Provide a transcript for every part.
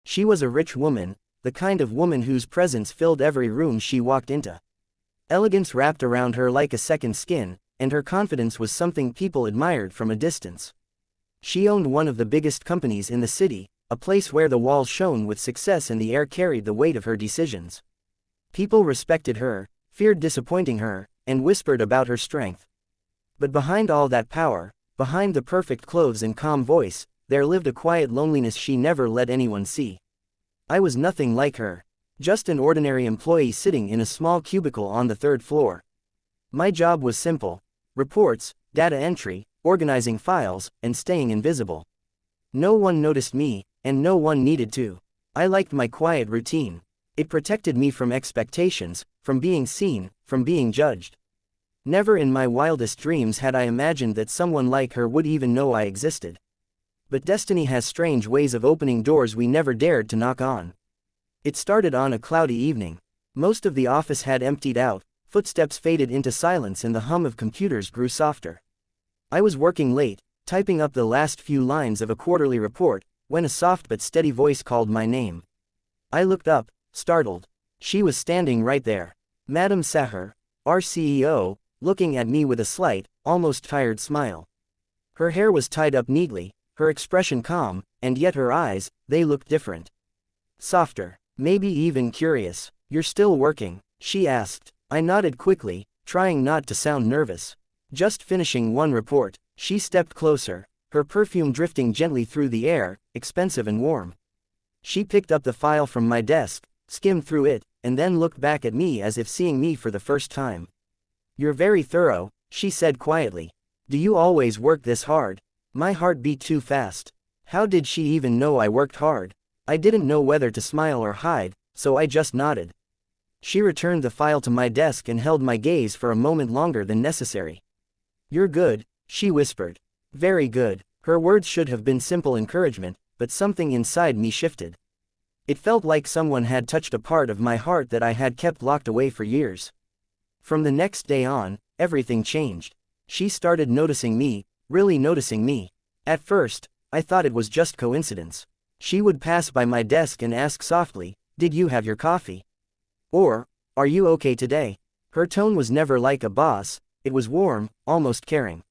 She was a rich woman, the kind of woman whose presence filled every room she walked into. Elegance wrapped around her like a second skin, and her confidence was something people admired from a distance. She owned one of the biggest companies in the city, a place where the walls shone with success and the air carried the weight of her decisions. People respected her, feared disappointing her, and whispered about her strength. But behind all that power, behind the perfect clothes and calm voice, there lived a quiet loneliness she never let anyone see. I was nothing like her. Just an ordinary employee sitting in a small cubicle on the third floor. My job was simple: reports, data entry, organizing files, and staying invisible. No one noticed me, and no one needed to. I liked my quiet routine. It protected me from expectations, from being seen, from being judged. Never in my wildest dreams had I imagined that someone like her would even know I existed. But destiny has strange ways of opening doors we never dared to knock on. It started on a cloudy evening. Most of the office had emptied out, footsteps faded into silence and the hum of computers grew softer. I was working late, typing up the last few lines of a quarterly report, when a soft but steady voice called my name. I looked up, startled. She was standing right there. Madame Sahar, our CEO, looking at me with a slight, almost tired smile. Her hair was tied up neatly, her expression calm, and yet her eyes, they looked different. Softer, maybe even curious. "You're still working?" she asked. I nodded quickly, trying not to sound nervous. "Just finishing one report." She stepped closer, her perfume drifting gently through the air, expensive and warm. She picked up the file from my desk, skimmed through it, and then looked back at me as if seeing me for the first time. "You're very thorough," she said quietly. "Do you always work this hard?" My heart beat too fast. How did she even know I worked hard? I didn't know whether to smile or hide, so I just nodded. She returned the file to my desk and held my gaze for a moment longer than necessary. "You're good," she whispered. "Very good." Her words should have been simple encouragement, but something inside me shifted. It felt like someone had touched a part of my heart that I had kept locked away for years. From the next day on, everything changed. She started noticing me, really noticing me. At first, I thought it was just coincidence. She would pass by my desk and ask softly, "Did you have your coffee?" Or, "Are you okay today?" Her tone was never like a boss, it was warm, almost caring.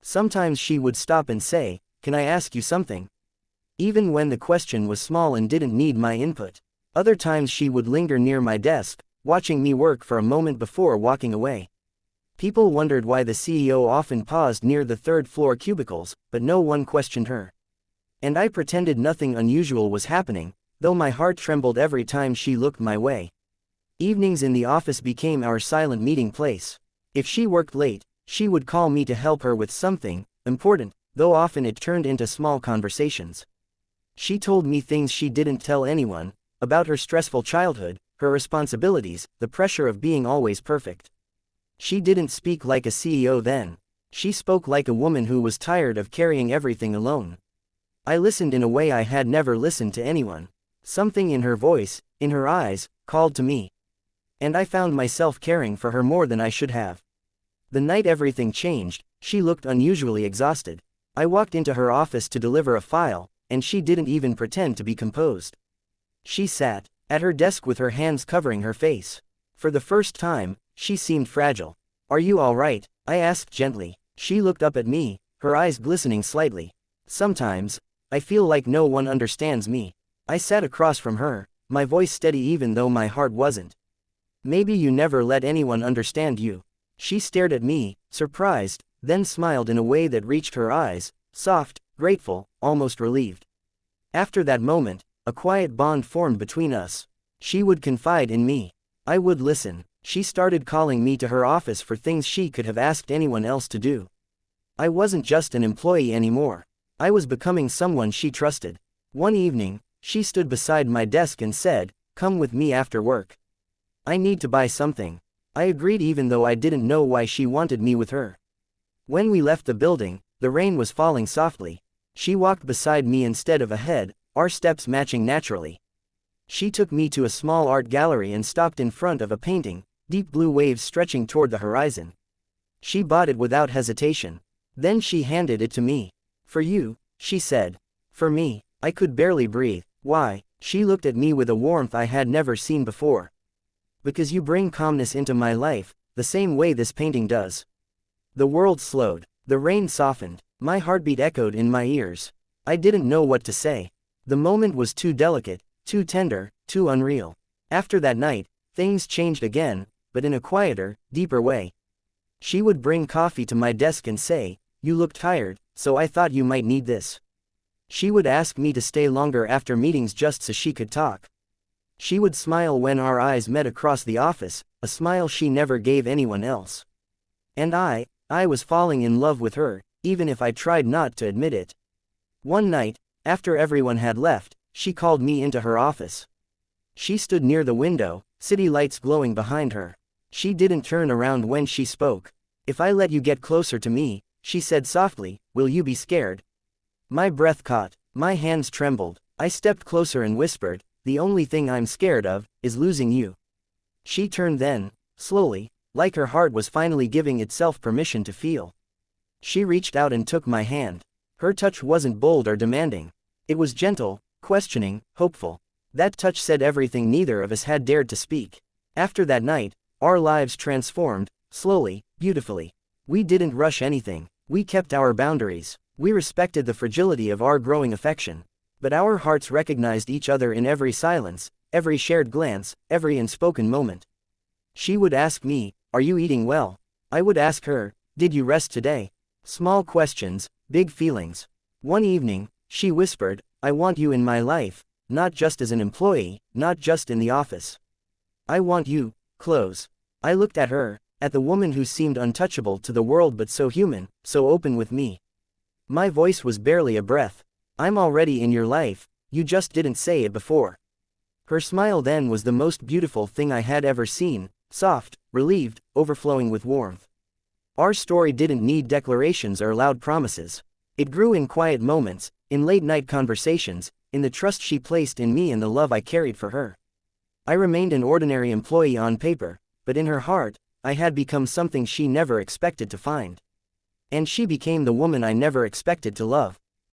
Sometimes she would stop and say, "Can I ask you something?" Even when the question was small and didn't need my input. Other times she would linger near my desk, watching me work for a moment before walking away. People wondered why the CEO often paused near the third-floor cubicles, but no one questioned her. And I pretended nothing unusual was happening, though my heart trembled every time she looked my way. Evenings in the office became our silent meeting place. If she worked late, she would call me to help her with something important, though often it turned into small conversations. She told me things she didn't tell anyone, about her stressful childhood, her responsibilities, the pressure of being always perfect. She didn't speak like a CEO then. She spoke like a woman who was tired of carrying everything alone. I listened in a way I had never listened to anyone. Something in her voice, in her eyes, called to me. And I found myself caring for her more than I should have. The night everything changed, she looked unusually exhausted. I walked into her office to deliver a file, and she didn't even pretend to be composed. She sat at her desk with her hands covering her face. For the first time, she seemed fragile. "Are you all right?" I asked gently. She looked up at me, her eyes glistening slightly. "Sometimes, I feel like no one understands me." I sat across from her, my voice steady even though my heart wasn't. "Maybe you never let anyone understand you." She stared at me, surprised, then smiled in a way that reached her eyes, soft, grateful, almost relieved. After that moment, a quiet bond formed between us. She would confide in me. I would listen. She started calling me to her office for things she could have asked anyone else to do. I wasn't just an employee anymore. I was becoming someone she trusted. One evening, she stood beside my desk and said, "Come with me after work. I need to buy something." I agreed even though I didn't know why she wanted me with her. When we left the building, the rain was falling softly. She walked beside me instead of ahead, our steps matching naturally. She took me to a small art gallery and stopped in front of a painting, deep blue waves stretching toward the horizon. She bought it without hesitation. Then she handed it to me. "For you," she said. "For me." I could barely breathe. "Why?" She looked at me with a warmth I had never seen before. Because you bring calmness into my life, the same way this painting does. The world slowed. The rain softened. My heartbeat echoed in my ears. I didn't know what to say. The moment was too delicate, too tender, too unreal. After that night, things changed again, but in a quieter, deeper way. She would bring coffee to my desk and say, "You look tired, so I thought you might need this." She would ask me to stay longer after meetings just so she could talk. She would smile when our eyes met across the office, a smile she never gave anyone else. And I was falling in love with her, even if I tried not to admit it. One night, after everyone had left, she called me into her office. She stood near the window, city lights glowing behind her. She didn't turn around when she spoke. "If I let you get closer to me," she said softly, "will you be scared?" My breath caught. My hands trembled. I stepped closer and whispered, "The only thing I'm scared of is losing you." She turned then, slowly, like her heart was finally giving itself permission to feel. She reached out and took my hand. Her touch wasn't bold or demanding. It was gentle, questioning, hopeful. That touch said everything neither of us had dared to speak. After that night, our lives transformed, slowly, beautifully. We didn't rush anything. We kept our boundaries. We respected the fragility of our growing affection. But our hearts recognized each other in every silence, every shared glance, every unspoken moment. She would ask me, "Are you eating well?" I would ask her, "Did you rest today?" Small questions, big feelings. One evening, she whispered, "I want you in my life, not just as an employee, not just in the office. I want you, close." I looked at her, at the woman who seemed untouchable to the world but so human, so open with me. My voice was barely a breath. "I'm already in your life, you just didn't say it before." Her smile then was the most beautiful thing I had ever seen, soft, relieved, overflowing with warmth. Our story didn't need declarations or loud promises. It grew in quiet moments, in late-night conversations, in the trust she placed in me and the love I carried for her. I remained an ordinary employee on paper, but in her heart, I had become something she never expected to find. And she became the woman I never expected to love.